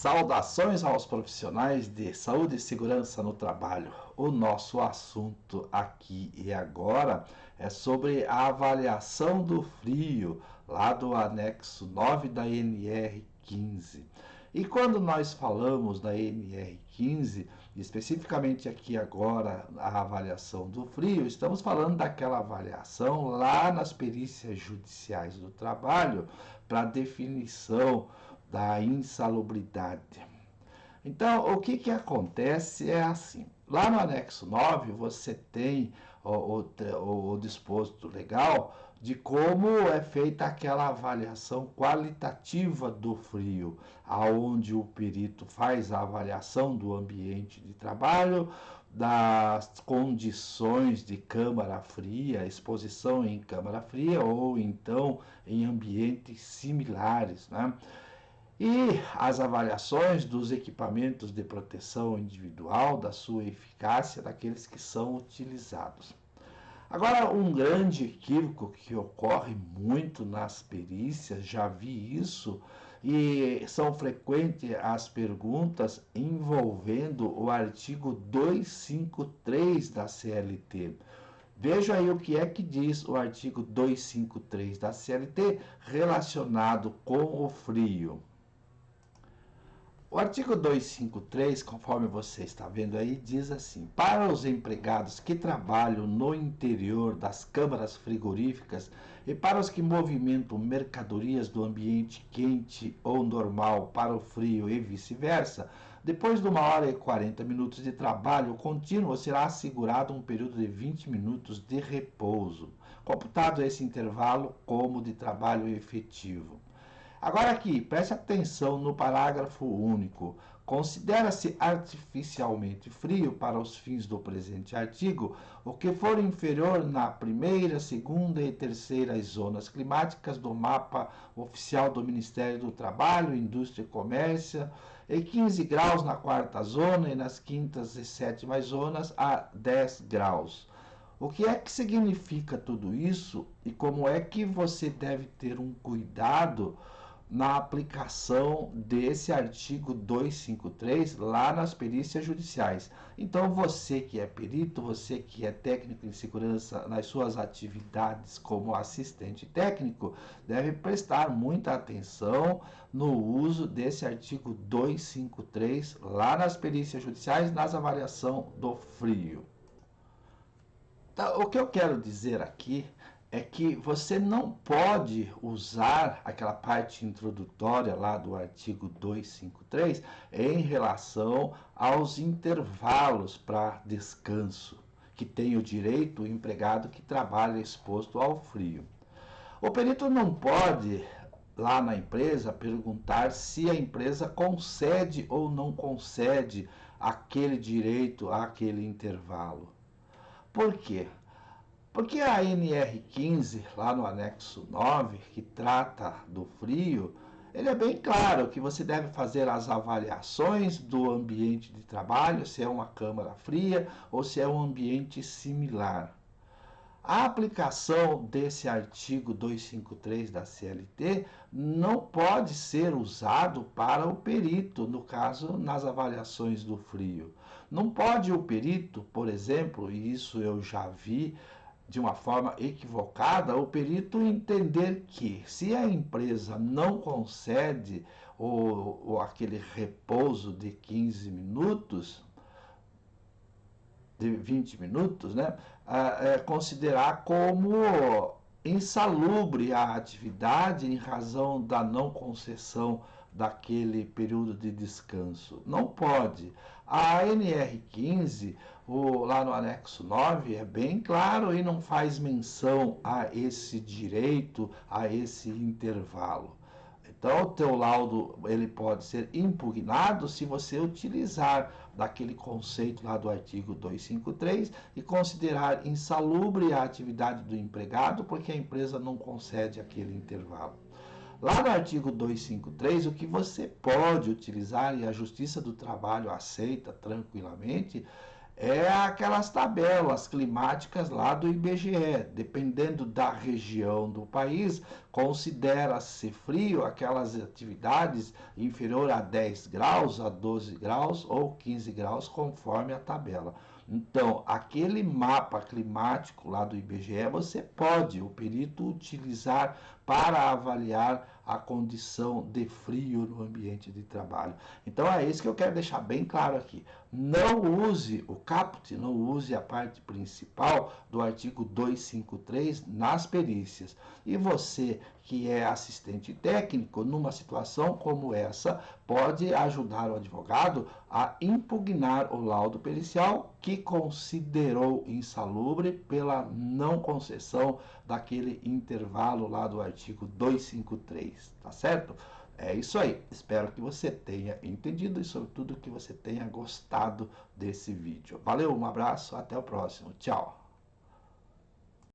Saudações aos profissionais de saúde e segurança no trabalho. O nosso assunto aqui e agora é sobre a avaliação do frio, lá do anexo 9 da NR15. E quando nós falamos da NR15, especificamente aqui agora a avaliação do frio, estamos falando daquela avaliação lá nas perícias judiciais do trabalho para definição da insalubridade. Então, o que acontece é assim, lá no anexo 9 você tem o disposto legal de como é feita aquela avaliação qualitativa do frio, aonde o perito faz a avaliação do ambiente de trabalho, das condições de câmara fria, exposição em câmara fria ou então em ambientes similares, né? E as avaliações dos equipamentos de proteção individual, da sua eficácia, daqueles que são utilizados. Agora, um grande equívoco que ocorre muito nas perícias, já vi isso, e são frequentes as perguntas envolvendo o artigo 253 da CLT. Veja aí o que é que diz o artigo 253 da CLT relacionado com o frio. O artigo 253, conforme você está vendo aí, diz assim: para os empregados que trabalham no interior das câmaras frigoríficas e para os que movimentam mercadorias do ambiente quente ou normal para o frio e vice-versa, depois de 1h40 de trabalho contínuo, será assegurado um período de 20 minutos de repouso, computado esse intervalo como de trabalho efetivo. Agora aqui, preste atenção no parágrafo único. Considera-se artificialmente frio para os fins do presente artigo o que for inferior na primeira, segunda e terceira zonas climáticas do mapa oficial do Ministério do Trabalho, Indústria e Comércio, e 15 graus na quarta zona e nas quintas e sétimas zonas a 10 graus. O que é que significa tudo isso e como é que você deve ter um cuidado na aplicação desse artigo 253 lá nas perícias judiciais? Então, você que é perito, você que é técnico em segurança nas suas atividades como assistente técnico, deve prestar muita atenção no uso desse artigo 253 lá nas perícias judiciais, nas avaliação do frio. Então, o que eu quero dizer aqui é que você não pode usar aquela parte introdutória lá do artigo 253 em relação aos intervalos para descanso, que tem o direito o empregado que trabalha exposto ao frio. O perito não pode, lá na empresa, perguntar se a empresa concede ou não concede aquele direito àquele intervalo. Por quê? Porque a NR15, lá no anexo 9, que trata do frio, ele é bem claro que você deve fazer as avaliações do ambiente de trabalho, se é uma câmara fria ou se é um ambiente similar. A aplicação desse artigo 253 da CLT não pode ser usado para o perito, no caso, nas avaliações do frio. Não pode o perito, por exemplo, e isso eu já vi, de uma forma equivocada, o perito entender que se a empresa não concede aquele repouso de 15 minutos, de 20 minutos, né, considerar como insalubre a atividade em razão da não concessão daquele período de descanso. Não pode. A NR15, lá no anexo 9, é bem claro e não faz menção a esse direito, a esse intervalo. Então, o teu laudo ele pode ser impugnado se você utilizar daquele conceito lá do artigo 253 e considerar insalubre a atividade do empregado porque a empresa não concede aquele intervalo. Lá no artigo 253, o que você pode utilizar e a Justiça do Trabalho aceita tranquilamente é aquelas tabelas climáticas lá do IBGE. Dependendo da região do país, considera-se frio aquelas atividades inferior a 10 graus, a 12 graus ou 15 graus, conforme a tabela. Então, aquele mapa climático lá do IBGE, você pode, o perito, utilizar para avaliar a condição de frio no ambiente de trabalho. Então, é isso que eu quero deixar bem claro aqui. Não use o caput, não use a parte principal do artigo 253 nas perícias. E você que é assistente técnico, numa situação como essa, pode ajudar o advogado a impugnar o laudo pericial que considerou insalubre pela não concessão daquele intervalo lá do artigo 253, tá certo? É isso aí. Espero que você tenha entendido e, sobretudo, que você tenha gostado desse vídeo. Valeu, um abraço, até o próximo. Tchau.